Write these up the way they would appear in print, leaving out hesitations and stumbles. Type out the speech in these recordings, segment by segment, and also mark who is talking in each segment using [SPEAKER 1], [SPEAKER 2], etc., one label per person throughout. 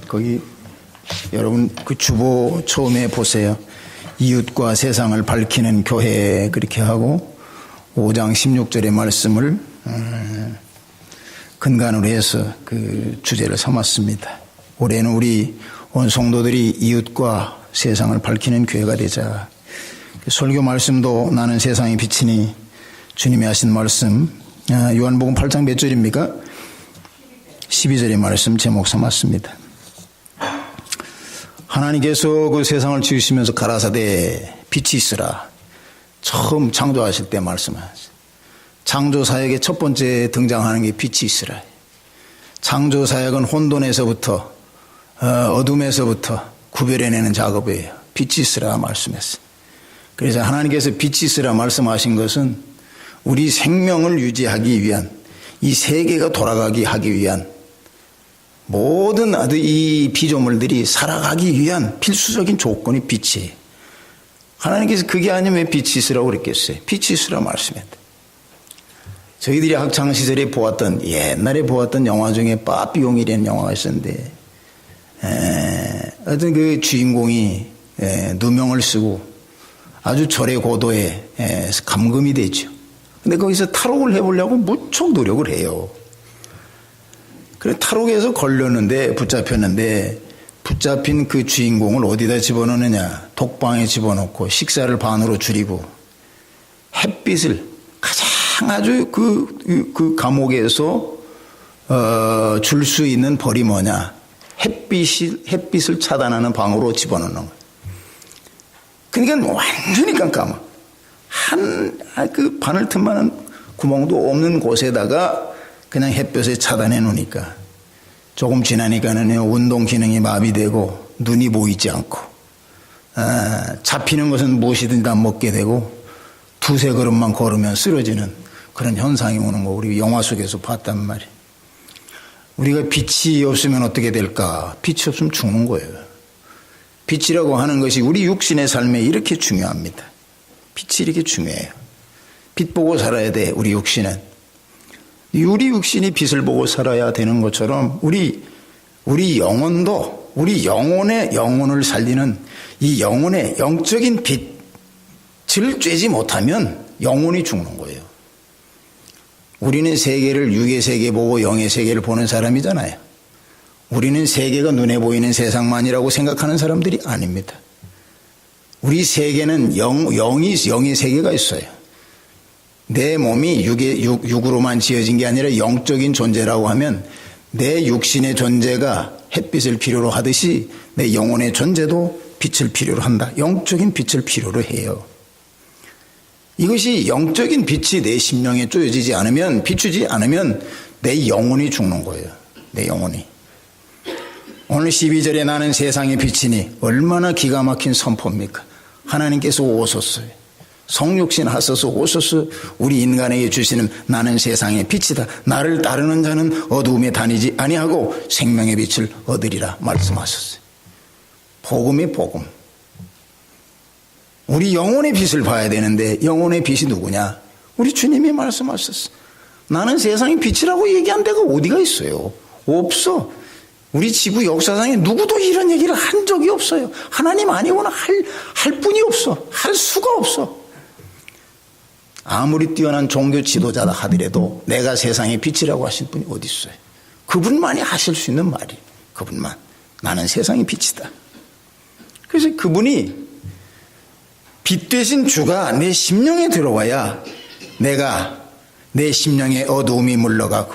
[SPEAKER 1] 거기 여러분 그 주보 처음에 보세요. 이웃과 세상을 밝히는 교회 그렇게 하고 5장 16절의 말씀을 근간으로 해서 그 주제를 삼았습니다. 올해는 우리 온 성도들이 이웃과 세상을 밝히는 교회가 되자. 설교 말씀도 나는 세상의 빛이니 주님이 하신 말씀 요한복음 8장 몇 절입니까? 12절의 말씀 제목 삼았습니다. 하나님께서 그 세상을 지으시면서 가라사대 빛이 있으라 처음 창조하실 때 말씀하셨어요. 창조사역의 첫 번째 등장하는 게 빛이 있으라. 창조사역은 혼돈에서부터 어둠에서부터 구별해내는 작업이에요. 빛이 있으라 말씀했어요. 그래서 하나님께서 빛이 있으라 말씀하신 것은 우리 생명을 유지하기 위한 이 세계가 돌아가게 하기 위한 모든 이 피조물들이 살아가기 위한 필수적인 조건이 빛이에요. 하나님께서 그게 아니면 왜 빛이 있으라고 그랬겠어요? 빛이 있으라 말씀했다. 저희들이 학창시절에 옛날에 보았던 영화 중에 빠삐용이라는 영화가 있었는데 어떤 그 주인공이 누명을 쓰고 아주 절의 고도에 감금이 되죠. 근데 거기서 탈옥을 해보려고 무척 노력을 해요. 그래 탈옥해서 걸렸는데 붙잡혔는데 붙잡힌 그 주인공을 어디다 집어넣느냐. 독방에 집어넣고 식사를 반으로 줄이고 햇빛을 가장 아주 그 감옥에서 줄 수 있는 벌이 뭐냐. 햇빛을 차단하는 방으로 집어넣는 거예요. 그러니까 완전히 깜깜아. 그 바늘 틈만한 구멍도 없는 곳에다가 그냥 햇볕에 차단해 놓으니까 조금 지나니까는 운동 기능이 마비되고 눈이 보이지 않고 잡히는 것은 무엇이든 다 먹게 되고 두세 걸음만 걸으면 쓰러지는 그런 현상이 오는 거 우리 영화 속에서 봤단 말이에요. 우리가 빛이 없으면 어떻게 될까? 빛이 없으면 죽는 거예요. 빛이라고 하는 것이 우리 육신의 삶에 이렇게 중요합니다. 빛이 이렇게 중요해요. 빛 보고 살아야 돼. 우리 육신은. 우리 육신이 빛을 보고 살아야 되는 것처럼 우리 영혼도 우리 영혼을 살리는 이 영혼의 영적인 빛을 쬐지 못하면 영혼이 죽는 거예요. 우리는 세계를 육의 세계 보고 영의 세계를 보는 사람이잖아요. 우리는 세계가 눈에 보이는 세상만이라고 생각하는 사람들이 아닙니다. 우리 세계는 영의 세계가 있어요. 내 몸이 육으로만 지어진 게 아니라 영적인 존재라고 하면 내 육신의 존재가 햇빛을 필요로 하듯이 내 영혼의 존재도 빛을 필요로 한다. 영적인 빛을 필요로 해요. 이것이 영적인 빛이 내 심령에 쪼여지지 않으면 비추지 않으면 내 영혼이 죽는 거예요. 내 영혼이. 오늘 12절에 나는 세상의 빛이니 얼마나 기가 막힌 선포입니까? 하나님께서 오셨어요. 성육신 하소서 오소서 우리 인간에게 주시는 나는 세상의 빛이다. 나를 따르는 자는 어두움에 다니지 아니하고 생명의 빛을 얻으리라 말씀하셨어요. 복음의 복음. 우리 영혼의 빛을 봐야 되는데 영혼의 빛이 누구냐? 우리 주님이 말씀하셨어요. 나는 세상의 빛이라고 얘기한 데가 어디가 있어요? 없어. 우리 지구 역사상에 누구도 이런 얘기를 한 적이 없어요. 하나님 아니고는 할 분이 없어. 할 수가 없어. 아무리 뛰어난 종교 지도자다 하더라도 내가 세상의 빛이라고 하신 분이 어디 있어요? 그분만이 하실 수 있는 말이 그분만. 나는 세상의 빛이다. 그래서 그분이 빛 되신 주가 내 심령에 들어와야 내가 내 심령의 어두움이 물러가고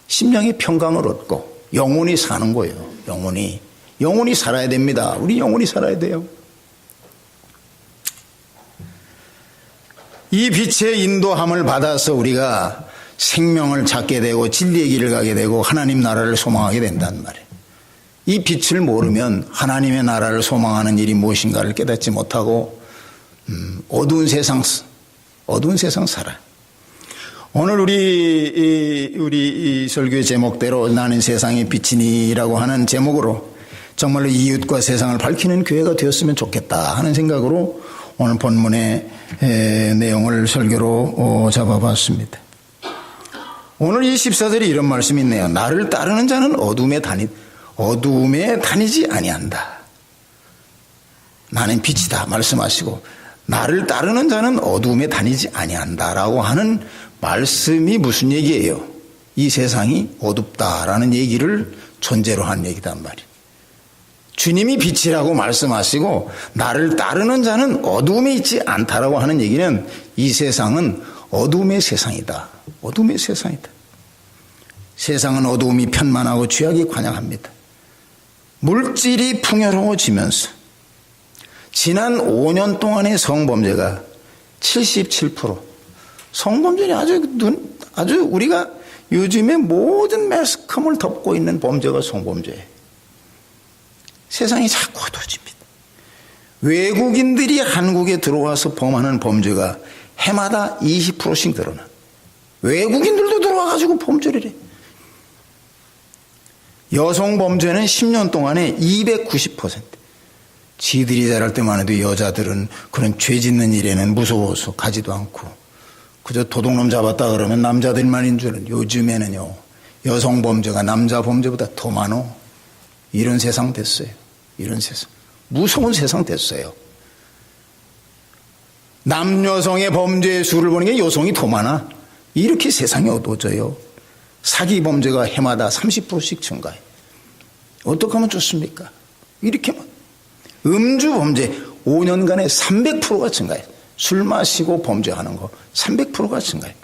[SPEAKER 1] 심령의 평강을 얻고 영혼이 사는 거예요. 영혼이 살아야 됩니다. 우리 영혼이 살아야 돼요. 이 빛의 인도함을 받아서 우리가 생명을 찾게 되고 진리의 길을 가게 되고 하나님 나라를 소망하게 된단 말이에요. 이 빛을 모르면 하나님의 나라를 소망하는 일이 무엇인가를 깨닫지 못하고 어두운 세상 살아요. 오늘 우리 설교의 제목대로 나는 세상의 빛이니라고 하는 제목으로 정말로 이웃과 세상을 밝히는 교회가 되었으면 좋겠다 하는 생각으로 오늘 본문의 내용을 설교로 잡아봤습니다. 오늘 이 14절에 이런 말씀이 있네요. 나를 따르는 자는 어두움에 다니지 아니한다. 나는 빛이다 말씀하시고 나를 따르는 자는 어두움에 다니지 아니한다라고 하는 말씀이 무슨 얘기예요? 이 세상이 어둡다라는 얘기를 전제로 한 얘기단 말이에요. 주님이 빛이라고 말씀하시고 나를 따르는 자는 어두움에 있지 않다라고 하는 얘기는 이 세상은 어두움의 세상이다. 어두움의 세상이다. 세상은 어두움이 편만하고 죄악이 관영합니다. 물질이 풍요로워지면서 지난 5년 동안의 성범죄가 77%. 성범죄는 아주 우리가 요즘에 모든 매스컴을 덮고 있는 범죄가 성범죄예요. 세상이 자꾸 어두워집니다. 외국인들이 한국에 들어와서 범하는 범죄가 해마다 20%씩 늘어나. 외국인들도 들어와가지고 범죄를 해. 여성 범죄는 10년 동안에 290%. 지들이 잘할 때만 해도 여자들은 그런 죄 짓는 일에는 무서워서 가지도 않고 그저 도둑놈 잡았다 그러면 남자들만인 줄은 요즘에는요 여성 범죄가 남자 범죄보다 더 많어. 이런 세상 됐어요. 이런 세상. 무서운 세상 됐어요. 남여성의 범죄의 수를 보는 게 여성이 더 많아. 이렇게 세상이 어두워져요. 사기 범죄가 해마다 30%씩 증가해. 어떻게 하면 좋습니까? 이렇게만. 음주 범죄 5년간에 300%가 증가해. 술 마시고 범죄하는 거 300%가 증가해.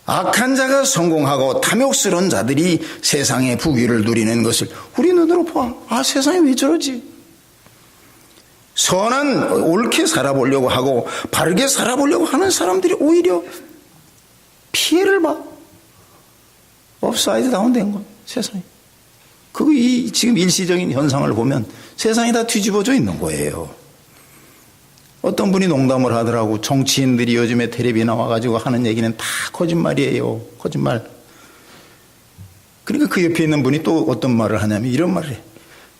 [SPEAKER 1] 악한 자가 성공하고 탐욕스러운 자들이 세상의 부귀를 누리는 것을 우리 눈으로 봐. 아, 세상이 왜 저러지? 선한 옳게 살아보려고 하고 바르게 살아보려고 하는 사람들이 오히려 피해를 봐. 업사이드 다운 된 거 세상이. 이 지금 일시적인 현상을 보면 세상이 다 뒤집어져 있는 거예요. 어떤 분이 농담을 하더라고. 정치인들이 요즘에 텔레비에 나와가지고 하는 얘기는 다 거짓말이에요. 거짓말. 그러니까 그 옆에 있는 분이 또 어떤 말을 하냐면 이런 말을 해.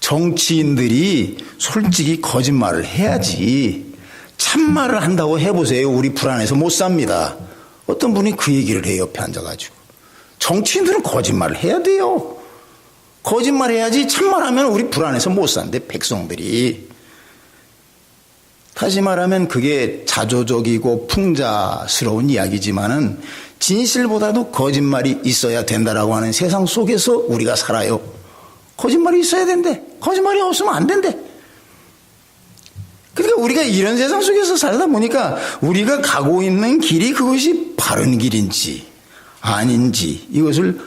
[SPEAKER 1] 정치인들이 솔직히 거짓말을 해야지. 참말을 한다고 해보세요. 우리 불안해서 못 삽니다. 어떤 분이 그 얘기를 해요. 옆에 앉아가지고. 정치인들은 거짓말을 해야 돼요. 거짓말해야지 참말하면 우리 불안해서 못 산대 백성들이. 다시 말하면 그게 자조적이고 풍자스러운 이야기지만은 진실보다도 거짓말이 있어야 된다라고 하는 세상 속에서 우리가 살아요. 거짓말이 있어야 된대. 거짓말이 없으면 안 된대. 그러니까 우리가 이런 세상 속에서 살다 보니까 우리가 가고 있는 길이 그것이 바른 길인지 아닌지 이것을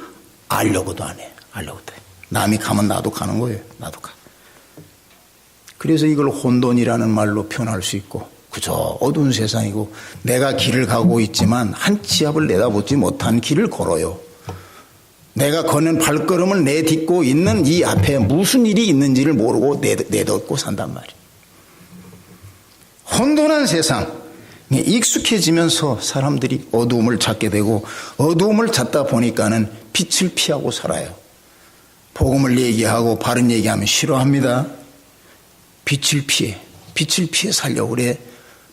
[SPEAKER 1] 알려고도 안 해. 알려고도 해. 남이 가면 나도 가는 거예요. 나도 가. 그래서 이걸 혼돈이라는 말로 표현할 수 있고 그저 어두운 세상이고 내가 길을 가고 있지만 한 치 앞을 내다보지 못한 길을 걸어요. 내가 걷는 발걸음을 내딛고 있는 이 앞에 무슨 일이 있는지를 모르고 내딛고 산단 말이에요. 혼돈한 세상. 익숙해지면서 사람들이 어두움을 찾게 되고 어두움을 찾다 보니까는 빛을 피하고 살아요. 복음을 얘기하고 바른 얘기하면 싫어합니다. 빛을 피해 살려고 그래.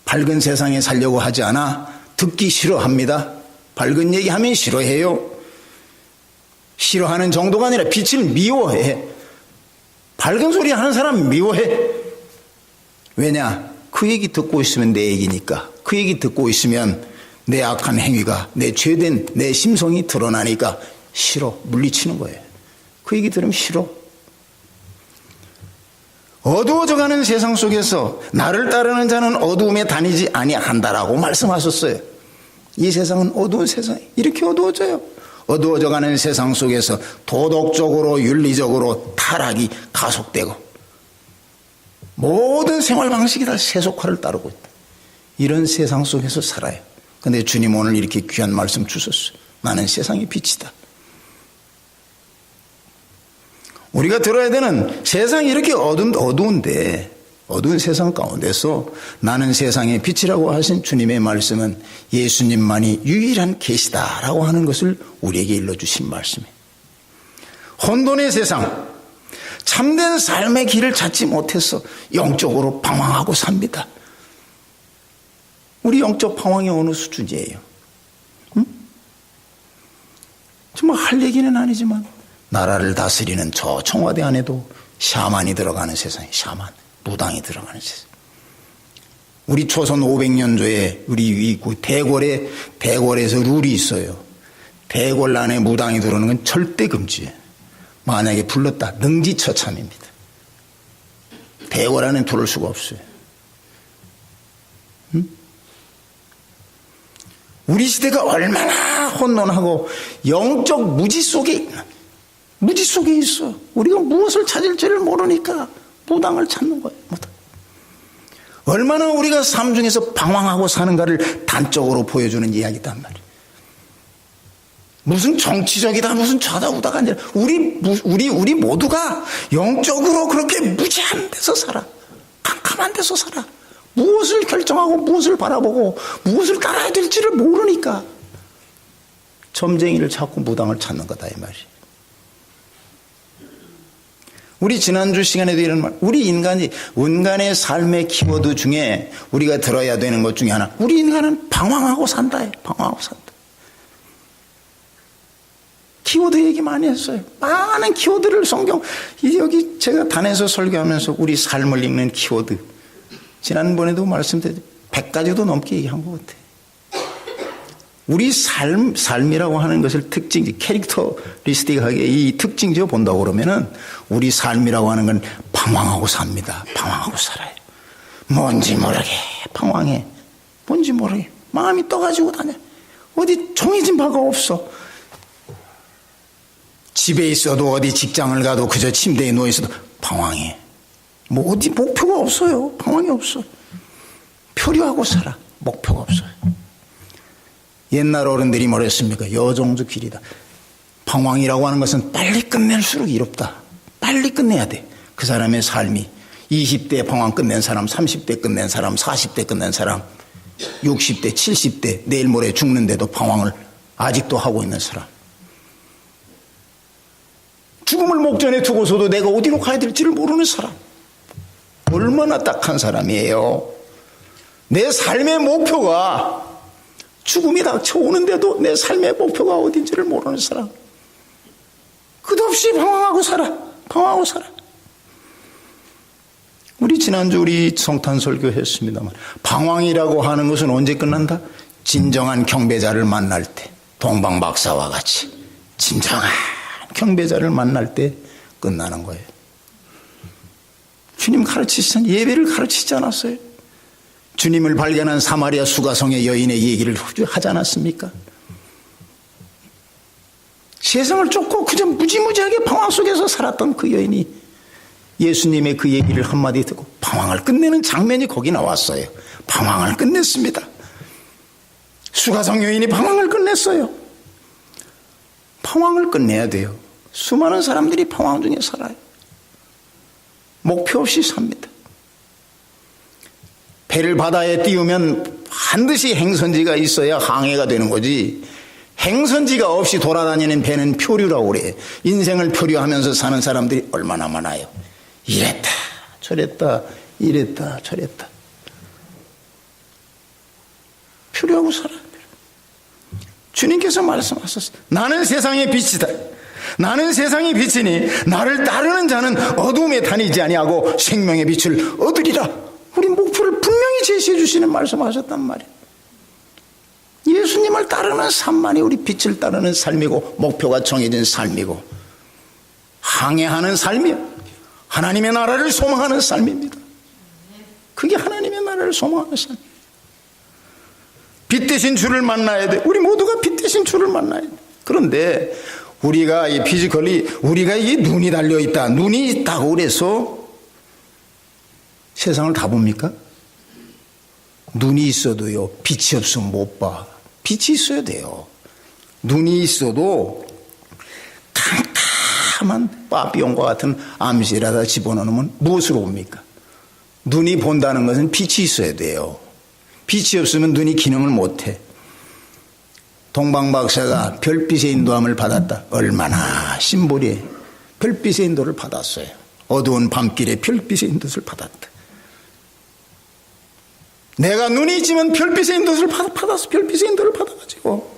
[SPEAKER 1] 밝은 세상에 살려고 하지 않아. 듣기 싫어합니다. 밝은 얘기하면 싫어해요. 싫어하는 정도가 아니라 빛을 미워해. 밝은 소리 하는 사람 미워해. 왜냐? 그 얘기 듣고 있으면 내 얘기니까. 그 얘기 듣고 있으면 내 악한 행위가 내 죄된 내 심성이 드러나니까 싫어. 물리치는 거예요. 그 얘기 들으면 싫어. 어두워져가는 세상 속에서 나를 따르는 자는 어두움에 다니지 아니한다라고 말씀하셨어요. 이 세상은 어두운 세상이 이렇게 어두워져요. 어두워져가는 세상 속에서 도덕적으로 윤리적으로 타락이 가속되고 모든 생활 방식이 다 세속화를 따르고 있다. 이런 세상 속에서 살아요. 그런데 주님 오늘 이렇게 귀한 말씀 주셨어요. 나는 세상의 빛이다. 우리가 들어야 되는 세상이 이렇게 어두운데 어두운 세상 가운데서 나는 세상의 빛이라고 하신 주님의 말씀은 예수님만이 유일한 계시다라고 하는 것을 우리에게 일러주신 말씀이에요. 혼돈의 세상, 참된 삶의 길을 찾지 못해서 영적으로 방황하고 삽니다. 우리 영적 방황이 어느 수준이에요? 응? 정말 할 얘기는 아니지만 나라를 다스리는 저 청와대 안에도 샤만이 들어가는 세상에 샤만, 무당이 들어가는 세상. 우리 초선 500년조에 우리 대궐에서 룰이 있어요. 대궐 안에 무당이 들어오는 건 절대 금지예요. 만약에 불렀다 능지처참입니다. 대궐 안에 들어올 수가 없어요. 응? 우리 시대가 얼마나 혼돈하고 영적 무지 속에 있어. 우리가 무엇을 찾을지를 모르니까 무당을 찾는 거예요. 무당. 얼마나 우리가 삶 중에서 방황하고 사는가를 단적으로 보여주는 이야기단 말이에요. 무슨 정치적이다, 무슨 좌다우다가 아니라 우리 모두가 영적으로 그렇게 무지한 데서 살아. 캄캄한 데서 살아. 무엇을 결정하고 무엇을 바라보고 무엇을 따라야 될지를 모르니까 점쟁이를 찾고 무당을 찾는 거다 이 말이에요. 우리 지난주 시간에도 이런 말, 우리 인간의 삶의 키워드 중에 우리가 들어야 되는 것 중에 하나, 우리 인간은 방황하고 산다. 방황하고 산다. 키워드 얘기 많이 했어요. 많은 키워드를 여기 제가 단에서 설교하면서 우리 삶을 읽는 키워드, 지난번에도 말씀드렸죠. 100가지도 넘게 얘기한 것 같아요. 우리 삶이라고 하는 것을 캐릭터리스틱하게 이 특징지어 본다고 그러면은 우리 삶이라고 하는 건 방황하고 삽니다. 방황하고 살아요. 뭔지 모르게 방황해. 뭔지 모르게 마음이 떠가지고 다녀. 어디 정해진 바가 없어. 집에 있어도 어디 직장을 가도 그저 침대에 누워 있어도 방황해. 뭐 어디 목표가 없어요. 방황이 없어. 표류하고 살아. 목표가 없어요. 옛날 어른들이 뭐랬습니까? 여정주 길이다. 방황이라고 하는 것은 빨리 끝낼수록 이롭다. 빨리 끝내야 돼. 그 사람의 삶이 20대 방황 끝낸 사람, 30대 끝낸 사람, 40대 끝낸 사람, 60대, 70대 내일 모레 죽는데도 방황을 아직도 하고 있는 사람. 죽음을 목전에 두고서도 내가 어디로 가야 될지를 모르는 사람. 얼마나 딱한 사람이에요. 내 삶의 목표가 죽음이 닥쳐오는데도 내 삶의 목표가 어딘지를 모르는 사람. 끝없이 방황하고 살아. 방황하고 살아. 우리 지난주 우리 성탄 설교 했습니다만 방황이라고 하는 것은 언제 끝난다? 진정한 경배자를 만날 때, 동방 박사와 같이 진정한 경배자를 만날 때 끝나는 거예요. 주님 가르치시잖아요. 예배를 가르치지 않았어요? 주님을 발견한 사마리아 수가성의 여인의 얘기를 하지 않았습니까? 세상을 쫓고 그저 무지무지하게 방황 속에서 살았던 그 여인이 예수님의 그 얘기를 한마디 듣고 방황을 끝내는 장면이 거기 나왔어요. 방황을 끝냈습니다. 수가성 여인이 방황을 끝냈어요. 방황을 끝내야 돼요. 수많은 사람들이 방황 중에 살아요. 목표 없이 삽니다. 배를 바다에 띄우면 반드시 행선지가 있어야 항해가 되는 거지. 행선지가 없이 돌아다니는 배는 표류라고 그래. 인생을 표류하면서 사는 사람들이 얼마나 많아요. 이랬다 저랬다 이랬다 저랬다. 표류하고 살아야 돼요. 주님께서 말씀하셨어요. 나는 세상의 빛이다. 나는 세상의 빛이니 나를 따르는 자는 어둠에 다니지 아니하고 생명의 빛을 얻으리라. 우리 목표를 분명히 제시해 주시는 말씀하셨단 말이에요. 예수님을 따르는 삶만이 우리 빛을 따르는 삶이고 목표가 정해진 삶이고 항해하는 삶이요. 하나님의 나라를 소망하는 삶입니다. 그게 하나님의 나라를 소망하는 삶. 빛 대신 주를 만나야 돼. 우리 모두가 빛 대신 주를 만나야 돼. 그런데 우리가 이 피지컬리 우리가 이 눈이 달려 있다. 눈이 있다고 그래서 세상을 다 봅니까? 눈이 있어도요, 빛이 없으면 못 봐. 빛이 있어야 돼요. 눈이 있어도 캄캄한 빠삐용과 같은 암시라다 집어넣으면 무엇으로 봅니까? 눈이 본다는 것은 빛이 있어야 돼요. 빛이 없으면 눈이 기능을 못해. 동방박사가 별빛의 인도함을 받았다. 얼마나 심볼이 별빛의 인도를 받았어요. 어두운 밤길에 별빛의 인도를 받았다. 내가 눈이 있지만 별빛의 인도를 받았어. 별빛의 인도를 받아가지고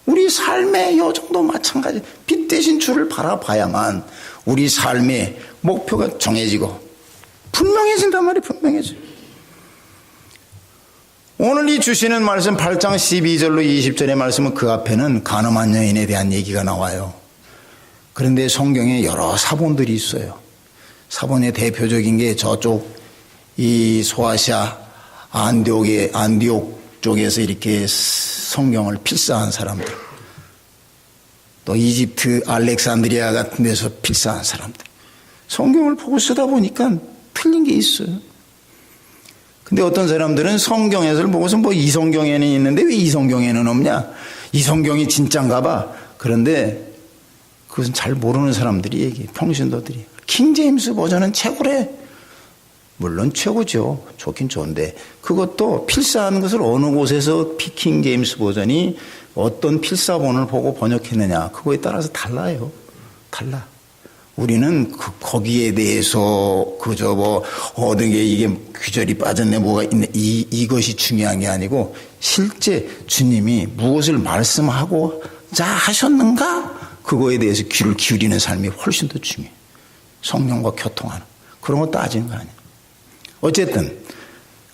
[SPEAKER 1] 우리 삶의 여정도 마찬가지. 빛 대신 주를 바라봐야만 우리 삶의 목표가 정해지고 분명해진단 말이에요. 분명해져. 오늘 이 주시는 말씀 8장 12절로 20절의 말씀은 그 앞에는 간음한 여인에 대한 얘기가 나와요. 그런데 성경에 여러 사본들이 있어요. 사본의 대표적인 게 저쪽 이 소아시아 안디옥 쪽에서 이렇게 성경을 필사한 사람들, 또 이집트 알렉산드리아 같은 데서 필사한 사람들, 성경을 보고 쓰다 보니까 틀린 게 있어요. 근데 어떤 사람들은 성경 해설을 보고서 뭐 이 성경에는 있는데 왜 이 성경에는 없냐, 이 성경이 진짠가 봐. 그런데 그것은 잘 모르는 사람들이 얘기해. 평신도들이 킹제임스 버전은 최고래. 물론 최고죠. 좋긴 좋은데 그것도 필사하는 것을 어느 곳에서 킹제임스 버전이 어떤 필사본을 보고 번역했느냐, 그거에 따라서 달라요. 달라. 우리는 거기에 대해서 그저 뭐 어느 게 이게 귀절이 빠졌네 뭐가 있네 이것이 중요한 게 아니고 실제 주님이 무엇을 말씀하고자 하셨는가, 그거에 대해서 귀를 기울이는 삶이 훨씬 더 중요해요. 성령과 교통하는 그런 거 따지는 거 아니에요. 어쨌든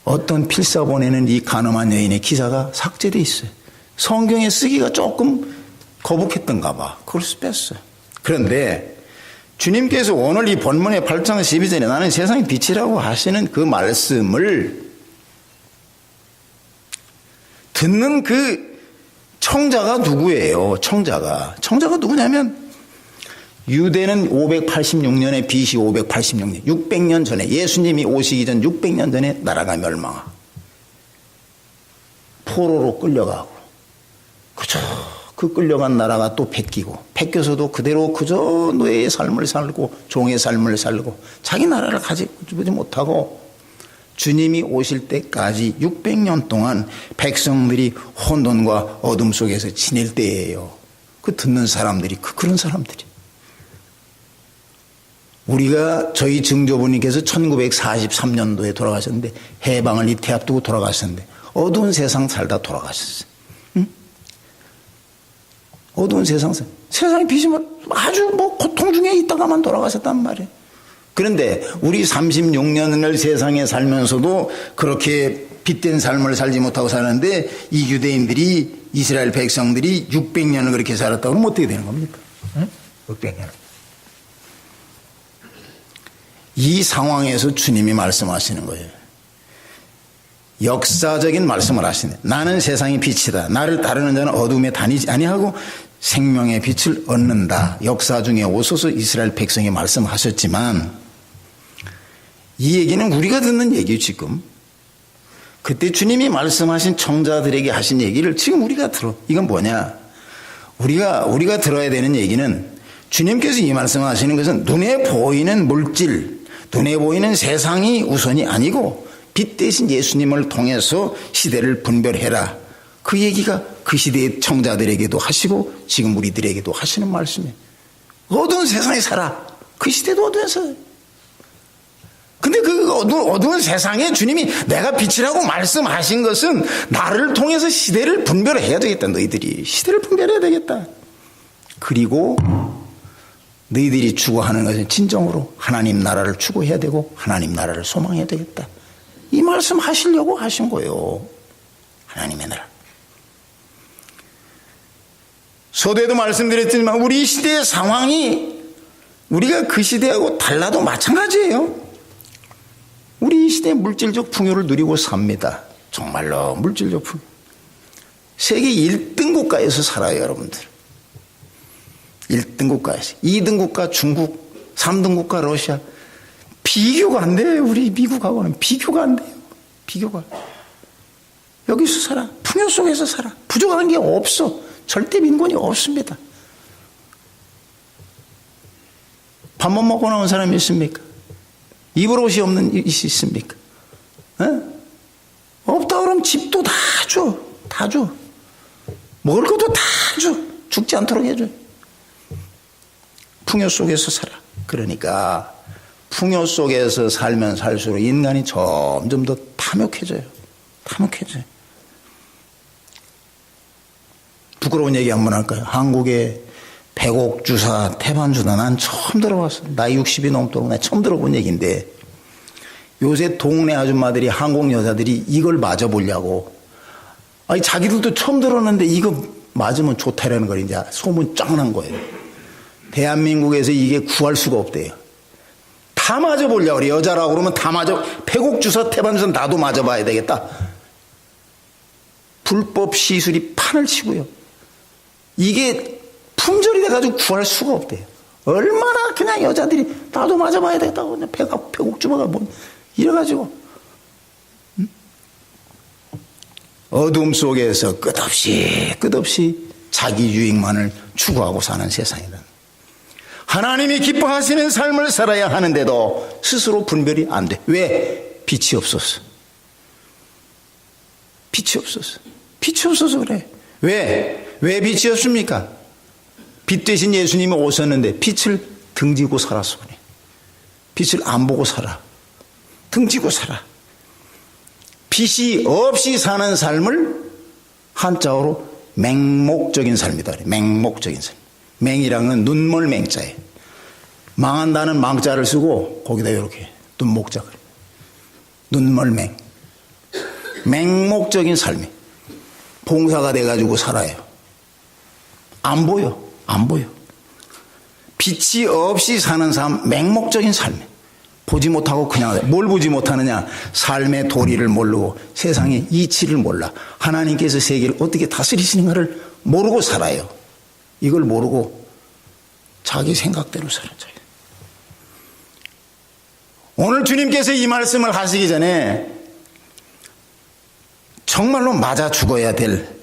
[SPEAKER 1] 어떤 필사본에는 이 간음한 여인의 기사가 삭제되어 있어요. 성경에 쓰기가 조금 거북했던가 봐. 그래서 뺐어요. 그런데 주님께서 오늘 이 본문의 8장 12절에 나는 세상의 빛이라고 하시는 그 말씀을 듣는 그 청자가 누구예요? 청자가 누구냐면 유대는 586년에 BC 586년 600년 전에 예수님이 오시기 전 600년 전에 나라가 멸망하고 포로로 끌려가고 그저 그 끌려간 나라가 또 뺏겨서도 그대로 그저 노예의 삶을 살고 종의 삶을 살고 자기 나라를 가지지 못하고 주님이 오실 때까지 600년 동안 백성들이 혼돈과 어둠 속에서 지낼 때예요. 그 듣는 사람들이 그런 사람들이. 우리가 저희 증조부님께서 1943년도에 돌아가셨는데 해방을 이태 앞두고 돌아가셨는데 어두운 세상 살다 돌아가셨어요. 응? 어두운 세상의 빛이 아주 뭐 고통 중에 있다가만 돌아가셨단 말이에요. 그런데 우리 36년을 세상에 살면서도 그렇게 빛된 삶을 살지 못하고 사는데 이 유대인들이 이스라엘 백성들이 600년을 그렇게 살았다고 그러면 어떻게 되는 겁니까? 응? 600년. 이 상황에서 주님이 말씀하시는 거예요. 역사적인 말씀을 하시네. 나는 세상의 빛이다. 나를 따르는 자는 어둠에 다니지 아니하고 생명의 빛을 얻는다. 역사 중에 오소서 이스라엘 백성이 말씀하셨지만 이 얘기는 우리가 듣는 얘기예요. 지금 그때 주님이 말씀하신 청자들에게 하신 얘기를 지금 우리가 들어. 이건 뭐냐, 우리가 들어야 되는 얘기는 주님께서 이 말씀하시는 것은 눈에 보이는 물질, 눈에 보이는 세상이 우선이 아니고 빛 대신 예수님을 통해서 시대를 분별해라. 그 얘기가 그 시대의 청자들에게도 하시고 지금 우리들에게도 하시는 말씀이에요. 어두운 세상에 살아. 그 시대도 어두운 세상. 근데 그 어두운 세상에 주님이 내가 빛이라고 말씀하신 것은 나를 통해서 시대를 분별해야 되겠다. 너희들이 시대를 분별해야 되겠다. 그리고 너희들이 추구하는 것은 진정으로 하나님 나라를 추구해야 되고 하나님 나라를 소망해야 되겠다. 이 말씀 하시려고 하신 거예요. 하나님의 나라. 서두에도 말씀드렸지만 우리 시대의 상황이 우리가 그 시대하고 달라도 마찬가지예요. 우리 이 시대의 물질적 풍요를 누리고 삽니다. 정말로 물질적 풍요. 세계 1등 국가에서 살아요, 여러분들. 1등 국가에서. 2등 국가 중국, 3등 국가 러시아. 비교가 안 돼요. 우리 미국하고는 비교가 안 돼요. 비교가. 여기서 살아. 풍요 속에서 살아. 부족한 게 없어. 절대 빈곤이 없습니다. 밥만 먹고 나온 사람이 있습니까? 입을 옷이 없는 일이 있습니까? 없다 그러면 집도 다 줘. 다 줘. 먹을 것도 다 줘. 죽지 않도록 해줘. 풍요 속에서 살아. 그러니까 풍요 속에서 살면 살수록 인간이 점점 더 탐욕해져요. 탐욕해져요. 부끄러운 얘기 한번 할까요? 한국에 백옥주사, 태반주사 난 처음 들어봤어. 나이 60이 넘도록 나 처음 들어본 얘기인데 요새 동네 아줌마들이 한국 여자들이 이걸 맞아보려고 아니 자기들도 처음 들었는데 이거 맞으면 좋다라는 걸 이제 소문 쫙 난 거예요. 대한민국에서 이게 구할 수가 없대요. 다 맞아보려고 그래. 여자라고 그러면 다 맞아. 백옥주사, 태반주사 나도 맞아봐야 되겠다. 불법 시술이 판을 치고요. 이게 품절이 돼가지고 구할 수가 없대요. 얼마나 그냥 여자들이 나도 맞아봐야 되겠다고 그냥 백옥주사가 뭐 이래가지고 어둠 속에서 끝없이 자기 유익만을 추구하고 사는 세상이다. 하나님이 기뻐하시는 삶을 살아야 하는데도 스스로 분별이 안 돼. 왜? 빛이 없었어. 빛이 없었어. 빛이 없어서 그래. 왜? 왜 빛이 없습니까? 빛 대신 예수님이 오셨는데 빛을 등지고 살았어 그래. 빛을 안 보고 살아. 등지고 살아. 빛이 없이 사는 삶을 한자어로 맹목적인 삶이다. 맹목적인 삶. 맹이랑은 눈멀 맹자예요. 망한다는 망자를 쓰고 거기다 이렇게 눈목자 그래. 눈멀 맹. 맹목적인 삶이 봉사가 돼가지고 살아요. 안 보여. 안 보여. 빛이 없이 사는 삶, 맹목적인 삶. 보지 못하고 그냥 뭘 보지 못하느냐? 삶의 도리를 모르고 세상의 이치를 몰라. 하나님께서 세계를 어떻게 다스리시는가를 모르고 살아요. 이걸 모르고 자기 생각대로 살아져요. 오늘 주님께서 이 말씀을 하시기 전에 정말로 맞아 죽어야 될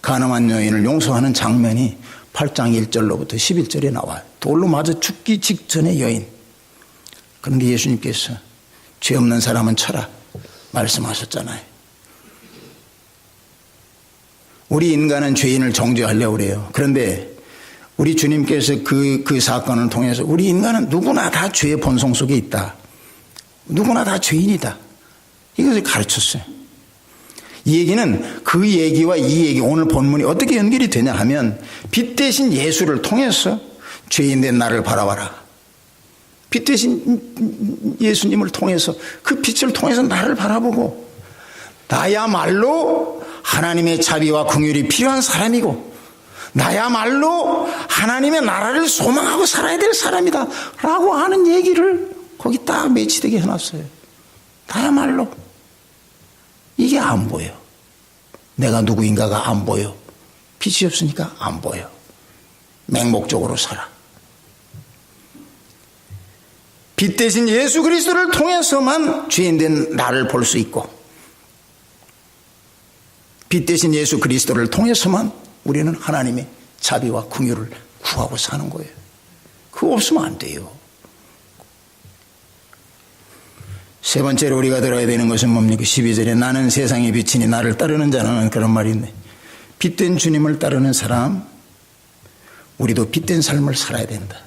[SPEAKER 1] 가늠한 여인을 용서하는 장면이 8장 1절로부터 11절에 나와요. 돌로 맞아 죽기 직전의 여인. 그런데 예수님께서 죄 없는 사람은 쳐라 말씀하셨잖아요. 우리 인간은 죄인을 정죄하려고 그래요. 그런데 우리 주님께서 그 사건을 통해서 우리 인간은 누구나 다 죄의 본성 속에 있다. 누구나 다 죄인이다. 이것을 가르쳤어요. 이 얘기는 그 얘기와 이 얘기 오늘 본문이 어떻게 연결이 되냐 하면 빛 대신 예수를 통해서 죄인된 나를 바라봐라. 빛 대신 예수님을 통해서 그 빛을 통해서 나를 바라보고 나야말로 하나님의 자비와 긍휼이 필요한 사람이고 나야말로 하나님의 나라를 소망하고 살아야 될 사람이다 라고 하는 얘기를 거기 딱 매치되게 해놨어요. 나야말로 이게 안 보여. 내가 누구인가가 안 보여. 빛이 없으니까 안 보여. 맹목적으로 살아. 빛 대신 예수 그리스도를 통해서만 죄인된 나를 볼 수 있고 빛 대신 예수 그리스도를 통해서만 우리는 하나님의 자비와 긍휼을 구하고 사는 거예요. 그거 없으면 안 돼요. 세 번째로 우리가 들어야 되는 것은 뭡니까? 12절에 나는 세상의 빛이니 나를 따르는 자는 그런 말이 있네. 빛된 주님을 따르는 사람 우리도 빛된 삶을 살아야 된다.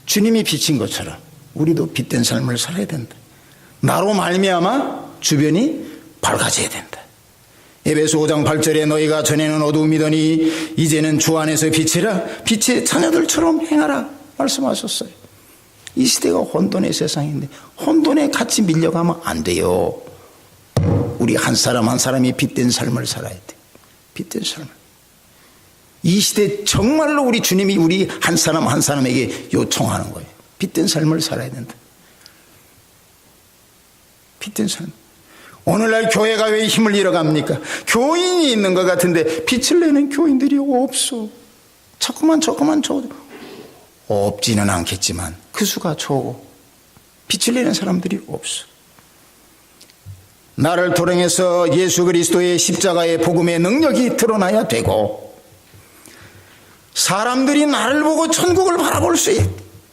[SPEAKER 1] 주님이 빛인 것처럼 우리도 빛된 삶을 살아야 된다. 나로 말미암아 주변이 밝아져야 된다. 에베소 5장 8절에 너희가 전에는 어두움이더니 이제는 주 안에서 빛이라 빛의 자녀들처럼 행하라 말씀하셨어요. 이 시대가 혼돈의 세상인데 혼돈에 같이 밀려가면 안 돼요. 우리 한 사람 한 사람이 빛된 삶을 살아야 돼. 빛된 삶을. 이 시대 정말로 우리 주님이 우리 한 사람 한 사람에게 요청하는 거예요. 빛된 삶을 살아야 된다. 빛된 삶. 오늘날 교회가 왜 힘을 잃어갑니까? 교인이 있는 것 같은데 빛을 내는 교인들이 없어. 자꾸만 없지는 않겠지만 그 수가 적고 빛을 내는 사람들이 없어. 나를 도령해서 예수 그리스도의 십자가의 복음의 능력이 드러나야 되고 사람들이 나를 보고 천국을 바라볼 수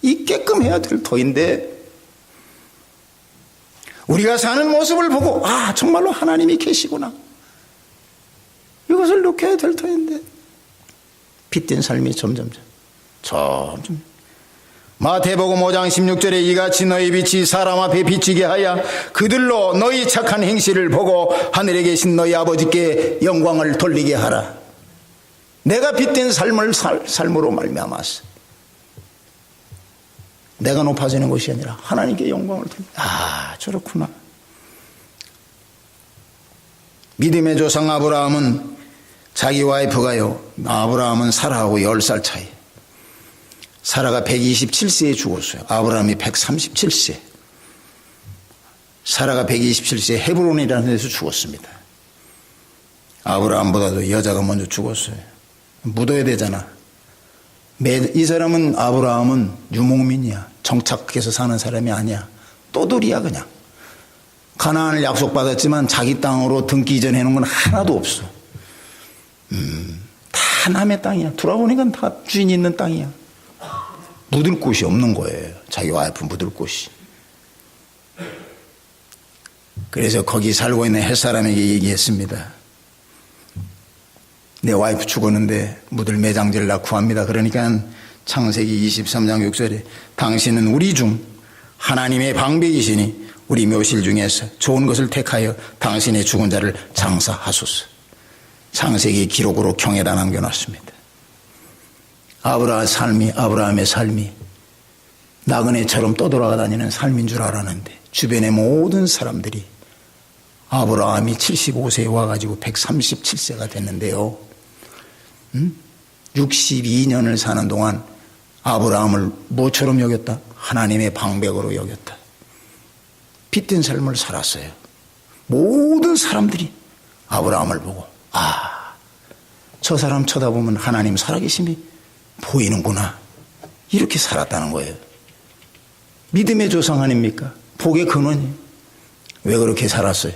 [SPEAKER 1] 있게끔 해야 될 터인데 우리가 사는 모습을 보고 정말로 하나님이 계시구나 이것을 느껴야 될 터인데 빛된 삶이 점점 마태복음 5장 16절에 이같이 너희 빛이 사람 앞에 비치게 하여 그들로 너희 착한 행실을 보고 하늘에 계신 너희 아버지께 영광을 돌리게 하라. 내가 빛된 삶으로 말미암아서 내가 높아지는 것이 아니라 하나님께 영광을 드립니다. 아, 저렇구나. 믿음의 조상 아브라함은 자기 와이프가요, 아브라함은 사라하고 10살 차이. 사라가 127세에 죽었어요. 아브라함이 137세. 사라가 127세에 헤브론이라는 데서 죽었습니다. 아브라함보다도 여자가 먼저 죽었어요. 묻어야 되잖아. 이 사람은, 아브라함은 유목민이야. 정착해서 사는 사람이 아니야. 또돌이야 그냥. 가나안을 약속받았지만 자기 땅으로 등기 이전해놓은 건 하나도 없어. 다 남의 땅이야. 돌아보니까 다 주인 있는 땅이야. 묻을 곳이 없는 거예요. 자기 와이프 묻을 곳이. 그래서 거기 살고 있는 햇사람에게 얘기했습니다. 내 와이프 죽었는데 묻을 매장지를 나 구합니다. 그러니까 창세기 23장 6절에 당신은 우리 중 하나님의 방백이시니 우리 묘실 중에서 좋은 것을 택하여 당신의 죽은 자를 장사하소서. 창세기 기록으로 경에다 남겨놨습니다. 아브라함의 삶이 나그네처럼 떠돌아가 다니는 삶인 줄 알았는데 주변의 모든 사람들이 아브라함이 75세에 와가지고 137세가 됐는데요. 62년을 사는 동안 아브라함을 뭐처럼 여겼다? 하나님의 방백으로 여겼다. 빛된 삶을 살았어요. 모든 사람들이 아브라함을 보고 저 사람 쳐다보면 하나님 살아계심이 보이는구나. 이렇게 살았다는 거예요. 믿음의 조상 아닙니까? 복의 근원이에요. 왜 그렇게 살았어요?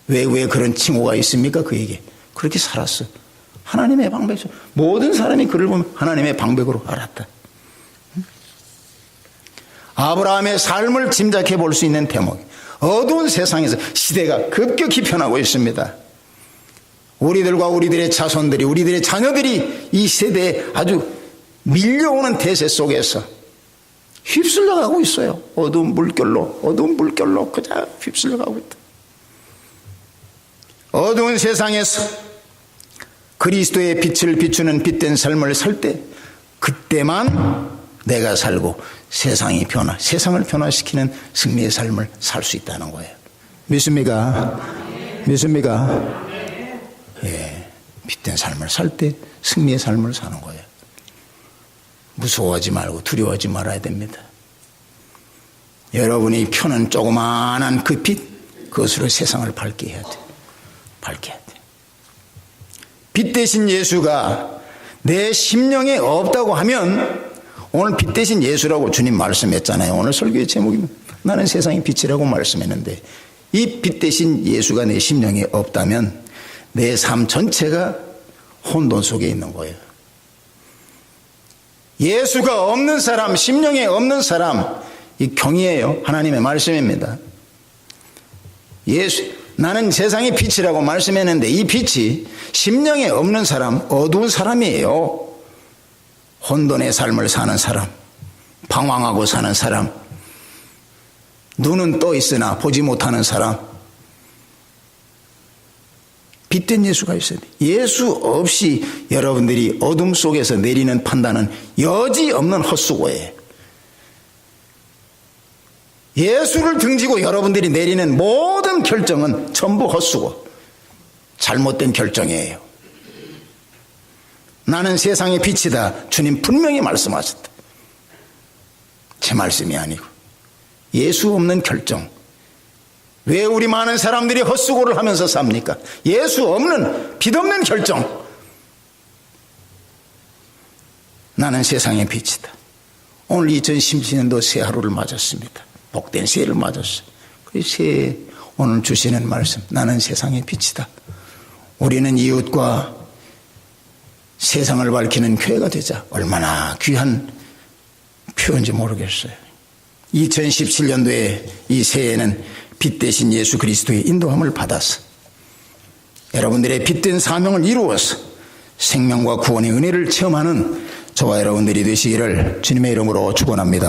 [SPEAKER 1] 왜 그런 칭호가 있습니까? 그에게. 그렇게 살았어. 하나님의 방백. 모든 사람이 그를 보면 하나님의 방백으로 알았다. 아브라함의 삶을 짐작해 볼 수 있는 대목. 어두운 세상에서 시대가 급격히 변하고 있습니다. 우리들과 우리들의 자손들이, 우리들의 자녀들이 이 세대에 아주 밀려오는 대세 속에서 휩쓸려가고 있어요. 어두운 물결로 그저 휩쓸려가고 있다. 어두운 세상에서 그리스도의 빛을 비추는 빛된 삶을 살 때 그때만 내가 살고 세상을 변화시키는 승리의 삶을 살 수 있다는 거예요. 믿습니까? 믿습니까? 예, 빛된 삶을 살 때 승리의 삶을 사는 거예요. 무서워하지 말고 두려워하지 말아야 됩니다. 여러분이 펴는 조그마한 그 빛, 그것으로 세상을 밝게 해야 돼. 밝게 해야 돼. 빛 대신 예수가 내 심령에 없다고 하면, 오늘 빛 대신 예수라고 주님 말씀했잖아요. 오늘 설교의 제목이 나는 세상의 빛이라고 말씀했는데, 이 빛 대신 예수가 내 심령에 없다면 내 삶 전체가 혼돈 속에 있는 거예요. 예수가 없는 사람, 심령에 없는 사람, 이 경이에요. 하나님의 말씀입니다. 나는 세상의 빛이라고 말씀했는데 이 빛이 심령에 없는 사람, 어두운 사람이에요. 혼돈의 삶을 사는 사람, 방황하고 사는 사람, 눈은 떠 있으나 보지 못하는 사람. 빛된 예수가 있어야 돼. 예수 없이 여러분들이 어둠 속에서 내리는 판단은 여지없는 헛수고예요. 예수를 등지고 여러분들이 내리는 모든 결정은 전부 헛수고, 잘못된 결정이에요. 나는 세상의 빛이다. 주님 분명히 말씀하셨다. 제 말씀이 아니고. 예수 없는 결정. 왜 우리 많은 사람들이 헛수고를 하면서 삽니까? 예수 없는, 빛 없는 결정. 나는 세상의 빛이다. 오늘 2017년도 새 하루를 맞았습니다. 복된 새해를 맞았어요. 그 새해 오늘 주시는 말씀, 나는 세상의 빛이다. 우리는 이웃과 세상을 밝히는 교회가 되자. 얼마나 귀한 표현인지 모르겠어요. 2017년도에 이 새해에는 빛 대신 예수 그리스도의 인도함을 받아서 여러분들의 빛된 사명을 이루어서 생명과 구원의 은혜를 체험하는 저와 여러분들이 되시기를 주님의 이름으로 축원합니다.